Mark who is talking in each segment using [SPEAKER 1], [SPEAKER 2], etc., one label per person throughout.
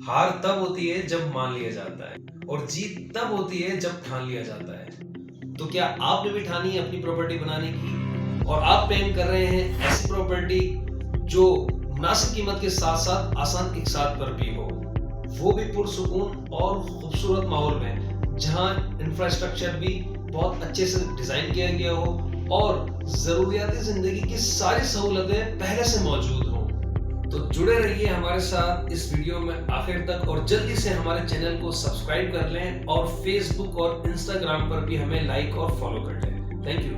[SPEAKER 1] हार तब होती है जब मान लिया जाता है और जीत तब होती है जब ठान लिया जाता है। तो क्या आपने भी ठानी है अपनी प्रॉपर्टी बनाने की और आप प्लान कर रहे हैं ऐसी प्रॉपर्टी जो मुनासिब कीमत के साथ साथ आसान इकसात पर भी हो, वो भी पुरसुकून और खूबसूरत माहौल में, जहां इंफ्रास्ट्रक्चर भी बहुत अच्छे से डिजाइन किया गया हो और जरूरियाती जिंदगी की सारी सहूलतें पहले से मौजूद हो। तो जुड़े रहिए हमारे साथ इस वीडियो में आखिर तक और जल्दी से हमारे चैनल को सब्सक्राइब कर लें और फेसबुक और इंस्टाग्राम पर भी हमें लाइक और फॉलो कर लें। Thank you.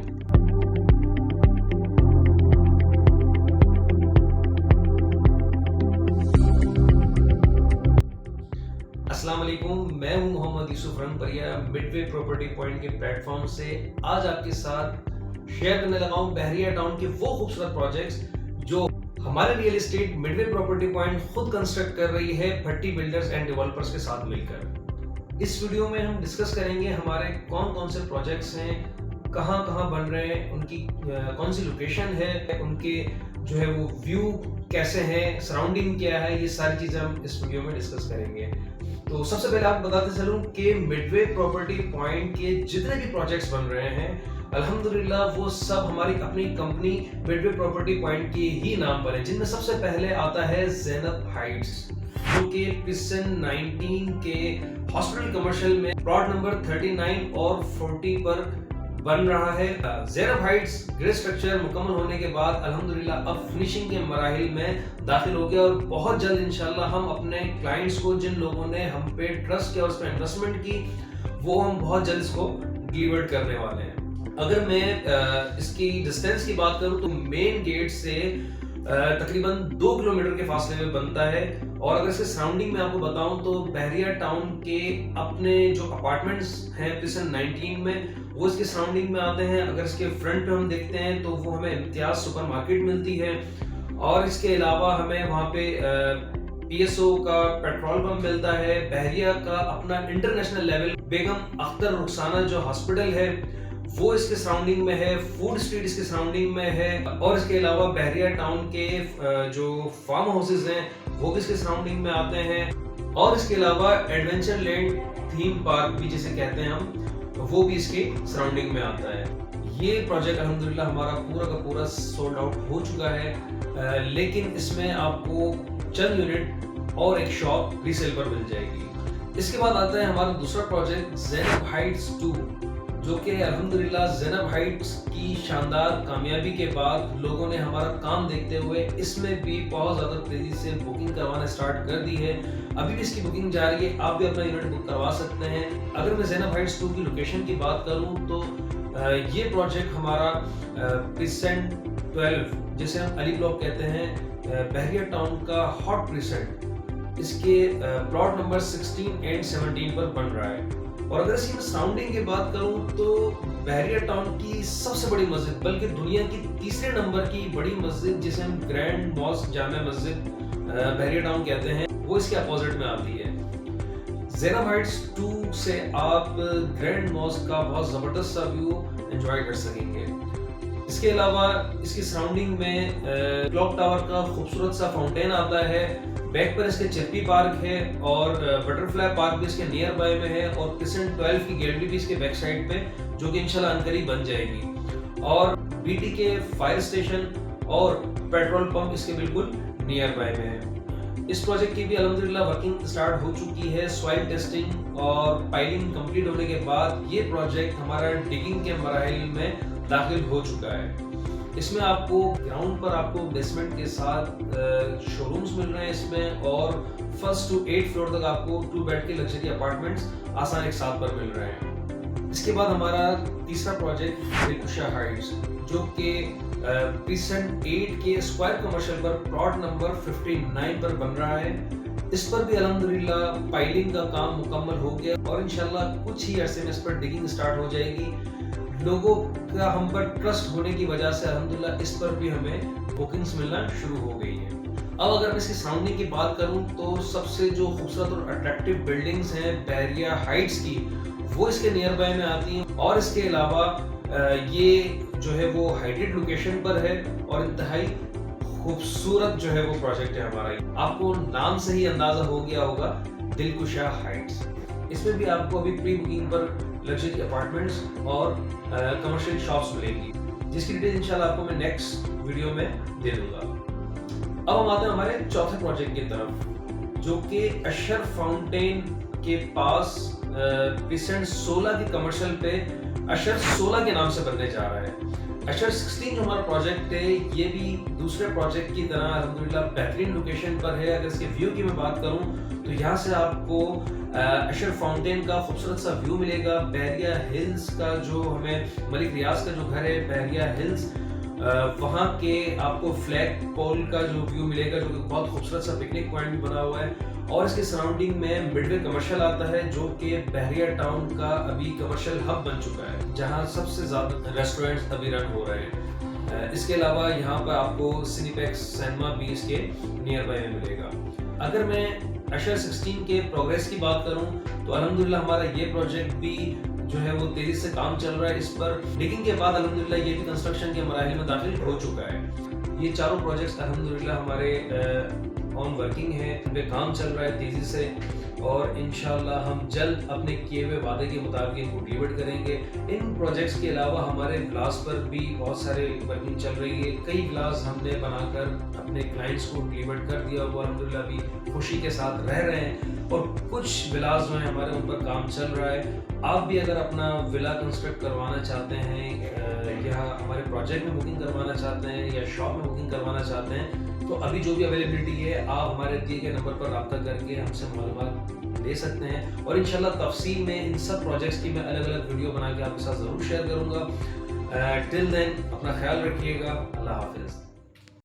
[SPEAKER 1] अस्सलाम वालेकुम, मैं हूं Mohammad Yusuf Rangpariya midway property point के प्लेटफॉर्म से आज आपके साथ शेयर करने लगा हूं बहरिया टाउन के वो खूबसूरत प्रोजेक्ट्स जो हमारे real estate Midway property point खुद कंस्ट्रक्ट कर रही है भट्टी बिल्डर्स एंड डेवलपर्स के साथ मिलकर। इस वीडियो में हम डिस्कस करेंगे हमारे कौन कौन से प्रोजेक्ट्स हैं, कहां कहां बन रहे हैं, उनकी कौन सी लोकेशन है, उनके जो है वो व्यू कैसे हैं, सराउंडिंग क्या है, ये सारी चीजें हम इस वीडियो में डिस्कस करेंगे। तो सबसे पहले आपको बताते चलूं कि मिडवे प्रॉपर्टी पॉइंट के जितने भी प्रोजेक्ट्स बन रहे हैं अल्हम्दुलिल्लाह वो सब हमारी अपनी कंपनी मिडवे प्रॉपर्टी पॉइंट के ही नाम पर है, जिनमें सबसे पहले आता है ज़ैनब हाइट्स, जो कि पिसन 19 के हॉस्पिटल कमर्शियल में प्लॉट नंबर 39 और 40 पर बन रहा है। ज़ैनब हाइट्स ग्रे स्ट्रक्चर मुकम्मल होने के बाद अल्हम्दुलिल्लाह अब फिनिशिंग के मराहिल में दाखिल हो गया और बहुत जल्द इंशाल्लाह हम अपने क्लाइंट्स को, जिन लोगों ने हम पे ट्रस्ट किया और उस पर इन्वेस्टमेंट की, वो हम बहुत जल्द इसको डिलीवर करने वाले हैं। अगर मैं इसकी डिस्टेंस की बात करूं तो मेन गेट से तकरीबन 2 किलोमीटर के फासले में बनता है और अगर इसके सराउंडिंग में आपको बताऊं तो बहरिया टाउन के अपने जो अपार्टमेंट्स हैं पिसन 19 में वो इसके सराउंडिंग में आते हैं। अगर इसके फ्रंट पे हम देखते हैं तो वो हमें इम्तियाज सुपर मार्केट मिलती है और इसके अलावा हमें वहाँ पे PSO का पेट्रोल पंप मिलता है। बहरिया का अपना इंटरनेशनल लेवल बेगम अख्तर रुखसाना जो हॉस्पिटल है वो इसके सराउंडिंग में है, फूड स्ट्रीट इसके सराउंडिंग में है और इसके अलावा बहरिया टाउन के जो फार्म हाउसेज हैं वो भी इसके सराउंडिंग में आते हैं और इसके अलावा एडवेंचर लैंड थीम पार्क भी जिसे कहते हैं हम, वो भी इसके सराउंडिंग में आता है। ये प्रोजेक्ट अल्हम्दुलिल्लाह हमारा पूरा का पूरा सोल्ड आउट हो चुका है, लेकिन इसमें आपको चंद यूनिट और एक शॉप रीसेल पर मिल जाएगी। इसके बाद आता है हमारा दूसरा प्रोजेक्ट ज़ैनब हाइट्स 2, जो कि अल्हम्दुलिल्लाह ज़ैनब हाइट्स की शानदार कामयाबी के बाद लोगों ने हमारा काम देखते हुए इसमें भी बहुत ज़्यादा तेज़ी से बुकिंग करवाना स्टार्ट कर दी है। अभी भी इसकी बुकिंग जारी है, आप भी अपना यूनिट बुक करवा सकते हैं। अगर मैं ज़ैनब हाइट्स 2 की लोकेशन की बात करूं तो ये प्रोजेक्ट हमारा प्रीसेंट 12 जिसे हम अली ब्लॉक कहते हैं, बहरिया टाउन का हॉट प्रीसेंट, इसके प्लॉट नंबर 16 एंड 17 पर बन रहा है। और अगर इसकी मैं सराउंडिंग की बात करूं तो बहरिया टाउन की सबसे बड़ी मस्जिद, बल्कि दुनिया की तीसरे नंबर की बड़ी मस्जिद जिसे हम ग्रैंड मॉस्क जामा मस्जिद बहरिया टाउन कहते हैं, वो इसके अपोजिट में आती है। ज़ैनब हाइट्स 2 से आप ग्रैंड मॉस्क का बहुत जबरदस्त सा व्यू एंजॉय कर सकेंगे। इसके अलावा इसकी सराउंडिंग में क्लॉक टावर का खूबसूरत सा फाउंटेन आता है, बैक पर इसके चिरपी पार्क है और बटरफ्लाई पार्क भी इसके नियर बाय में है और पिसन 12 की गैलरी भी इसके बैक साइड पे, जो कि इंशाल्लाह अनकरीब बन जाएगी और BT के फायर स्टेशन और पेट्रोल पंप इसके बिल्कुल नियर बाय में है। इस प्रोजेक्ट की भी अल्हम्दुलिल्लाह वर्किंग स्टार्ट हो चुकी है। सॉइल टेस्टिंग और पाइलिंग कंप्लीट होने के बाद ये प्रोजेक्ट हमारा डिगिंग के मराहिल में दाखिल हो चुका है। इसमें आपको ग्राउंड पर आपको बेसमेंट के साथ शोरूम्स मिल रहे हैं इसमें और फर्स्ट टू 8 फ्लोर तक आपको 2 बेड के लग्जरी अपार्टमेंट्स आसान एक साथ पर मिल रहे हैं। इसके बाद हमारा तीसरा प्रोजेक्ट दिलकुशा हाइट्स, जो कि प्रीसेंट 8 के स्क्वायर कमर्शियल पर प्लॉट नंबर 59 पर बन रहा है। इस पर भी अल्हम्दुलिल्लाह पाइलिंग का काम मुकम्मल हो गया और इंशाल्लाह कुछ ही अरसे में इस पर डिगिंग स्टार्ट हो जाएगी। लोगों का हम पर ट्रस्ट होने की वजह से अल्हम्दुलिल्लाह इस पर भी हमें बुकिंग्स मिलना शुरू हो गई है। अब अगर मैं इसकी सराउंडिंग की बात करूं तो सबसे जो खूबसूरत और अट्रैक्टिव बिल्डिंग्स हैं बहरिया हाइट्स की, वो इसके नियर बाय में आती हैं और इसके अलावा ये जो है वो हाइटेड लोकेशन पर है और इंतहाई खूबसूरत जो है वो प्रोजेक्ट है हमारा। आपको नाम से ही अंदाजा हो गया होगा, दिलकुशा हाइट्स। इसमें भी आपको अभी प्री बुकिंग पर लग्जरी अपार्टमेंट्स और कमर्शियल शॉप्स मिलेंगी, जिसकी डिटेल इंशाल्लाह आपको मैं नेक्स्ट वीडियो में दे दूंगा। अब हम आते हैं हमारे चौथे प्रोजेक्ट की तरफ, जो कि अशर फाउंटेन के पास पिसेंट 16 की कमर्शियल पे अशर 16 के नाम से बनने जा रहा है। अशर 16 जो हमारा प्रोजेक्ट है, ये भी दूसरे प्रोजेक्ट की तरह अल्हम्दुलिल्लाह बेहतरीन लोकेशन पर है। अगर इसके व्यू की मैं बात करूं तो यहाँ से आपको अशर फाउंटेन का खूबसूरत सा व्यू मिलेगा। बहरिया हिल्स का जो हमें मलिक रियाज का जो घर है बहरिया हिल्स, वहाँ के आपको फ्लैग पोल का जो व्यू मिलेगा, जो कि बहुत खूबसूरत सा पिकनिक पॉइंट भी बना हुआ है। और इसके सराउंडिंग में मिडवे कमर्शियल आता है, जो कि बहरिया टाउन का अभी कमर्शियल हब बन चुका है, जहाँ सबसे ज़्यादा रेस्टोरेंट्स अभी रन हो रहे हैं। इसके अलावा यहाँ पर आपको सिनीपैक्स सिनेमा भी इसके नियर बाय में मिलेगा। अगर मैं अशर 16 के प्रोग्रेस की बात करूं तो अल्हम्दुलिल्लाह हमारा ये प्रोजेक्ट भी जो है वो तेजी से काम चल रहा है। इस पर डिगिंग के बाद अल्हम्दुलिल्लाह ये भी कंस्ट्रक्शन के मराहिल में दाखिल हो चुका है। ये चारों प्रोजेक्ट्स अल्हम्दुलिल्लाह हमारे ऑन वर्किंग है, इन पे काम चल रहा है तेजी से, और इंशाल्लाह हम जल्द अपने किए हुए वादे के मुताबिक इनको डिलीवर करेंगे। इन प्रोजेक्ट्स के अलावा हमारे ग्लास पर भी बहुत सारे वर्किंग चल रही है। कई ग्लास हमने बनाकर अपने क्लाइंट्स को डिलीवर कर दिया, वो अल्हम्दुलिल्लाह भी खुशी के साथ रह रहे हैं, और कुछ विलास जो है हमारे उन पर काम चल रहा है। आप भी अगर अपना विला कंस्ट्रक्ट करवाना चाहते हैं या हमारे प्रोजेक्ट में बुकिंग करवाना चाहते हैं या शॉप में बुकिंग करवाना चाहते हैं, तो अभी जो भी अवेलेबिलिटी है आप हमारे दिए गए नंबर पर रब्ता करके हमसे मालूमात ले सकते हैं। और इंशाल्लाह तफसील में इन सब प्रोजेक्ट्स की मैं अलग अलग वीडियो बना के आपके साथ ज़रूर शेयर करूँगा। टिल देन अपना ख्याल रखिएगा। अल्लाह हाफिज़।